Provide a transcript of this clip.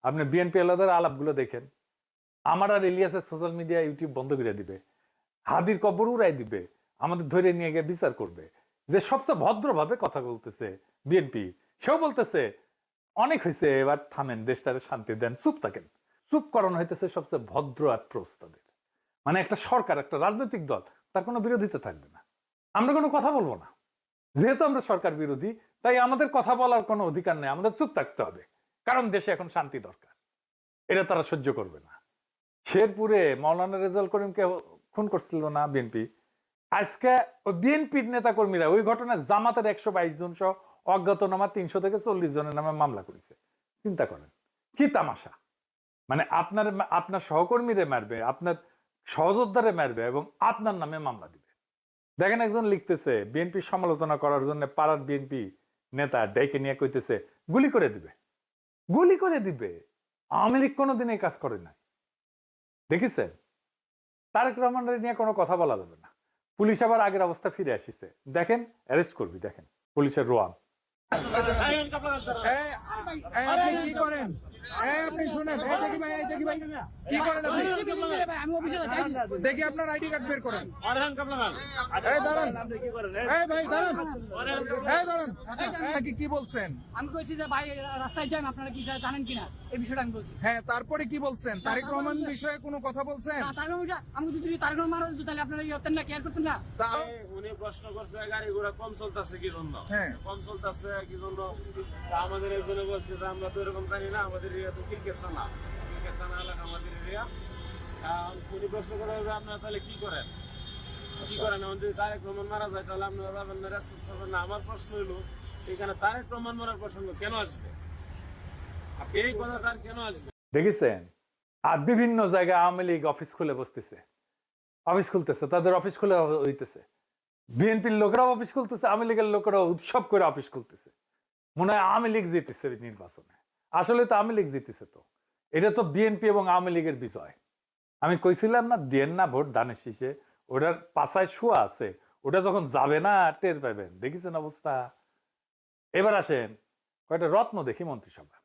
আপনি বিএনপি আলাদার আলাপগুলো দেখেন। আমার আর ইলিয়াসের সোশ্যাল মিডিয়া ইউটিউব বন্ধ করে দিবে, হাদির কবর উড়াই দিবে, আমাদের ধরে নিয়ে গিয়ে বিচার করবে। যে সবচেয়ে ভদ্রভাবে কথা বলতেছে বিএনপি, সেও বলতেছে অনেক হয়েছে, এবার থামেন, দেশটারে শান্তি দেন, চুপ থাকেন। চুপ করানো হইতেছে সবচেয়ে ভদ্র অ্যাপ্রোচ তাদের। মানে একটা সরকার, একটা রাজনৈতিক দল, তার কোনো বিরোধিতা থাকবে না, আমরা কোনো কথা বলবো না। যেহেতু আমরা সরকার বিরোধী, তাই আমাদের কথা বলার কোনো অধিকার নেই, আমাদের চুপ থাকতে হবে, কারণ দেশে এখন শান্তি দরকার। এটা তারা সহ্য করবে না। শেরপুরে মাওলানা রেজাউল করিমকে খুন করছিল না বিএনপি, আজকে ওই বিএনপির নেতা কর্মীরা ওই ঘটনায় জামাতের 122 জন সহ অজ্ঞাতনামা 300 থেকে 40 জনের নামে মামলা করেছে। চিন্তা করেন কি তামাশা। মানে আপনার সহকর্মীরে মারবে, আপনার সহযোদ্ধারে মারবে এবং আপনার নামে মামলা দিবে। দেখেন একজন লিখতেছে বিএনপির সমালোচনা করার জন্য পাড়ার বিএনপি নেতা ডেকে নিয়ে কইতেছে গুলি করে দিবে, গুলি করে দিবে। আওয়ামী লীগ কোনোদিন এই কাজ করে নাই, দেখেছেন? তারেক রহমানের নিয়ে কোনো কথা বলা যাবে না। পুলিশ আবার আগের অবস্থা ফিরে আসিছে, দেখেন অ্যারেস্ট করবি, দেখেন পুলিশের রোয়ান। আপনি কি করেন? আপনি শুনেন, দেখি ভাই, দেখি ভাই কি করেন আপনি? দেখি আপনার আইডি কার্ড বের করেন। দাঁড়ান ভাই, দাঁড়ান দাঁড়ান। কি বলছেন? আমি কইছি যে ভাই রাস্তায় যান, আপনারা কি জানেন কিনা এই বিষয়টা আমি বলছি। হ্যাঁ, তারপরে কি বলছেন? তারেক রহমান বিষয়ে কোনো কথা বলছেন? আমি যদি তারেক রহমান তাহলে আপনারা ইয়ে হতেন না, কেয়ার করতেন না। উনি প্রশ্ন করছে গাড়ি ঘোড়া কম চলতেছে কি জন্য, কম চলতেছে কি জন্য। আমাদের একজনে বলছে যে আমরা তো এরকম জানি না, আমাদের এরিয়া তো ক্রিকেট থানা, ক্রিকেট থানা এলাকা আমাদের এরিয়া। উনি প্রশ্ন করে যে আপনারা তাহলে কি করেন, কি করেন? এখন যদি তারেক রহমান মারা যায় তাহলে আপনারা যাবেন না, রেসপন্স করবেন না। আমার প্রশ্ন হইলো এখানে তারেক রহমান মারার প্রসঙ্গ কেন আসবে? এই কথা তার কেন আসবে? দেখেছেন? আর বিভিন্ন জায়গায় আওয়ামী লীগ অফিস খুলে বসতেছে, অফিস খুলতেছে, তাদের অফিস খুলে হইতেছে। বিএনপির লোকেরাও অফিস খুলতেছে, আওয়ামী লীগের লোকেরাও উৎসব করে অফিস খুলতেছে। মনে হয় আওয়ামী লীগ জিতেছে নির্বাচনে, আসলে তো আওয়ামী লীগ জিতেছে। তো এটা তো বিএনপি এবং আওয়ামী লীগের বিজয়। আমি কইছিলাম না, দেন না ভোট ধানের শীষে, ওটার পাছায় শোয়া আছে, ওটা যখন যাবে না টের পাবেন। দেখেছেন অবস্থা? এবার আসেন কয়টা রত্ন দেখি মন্ত্রিসভা।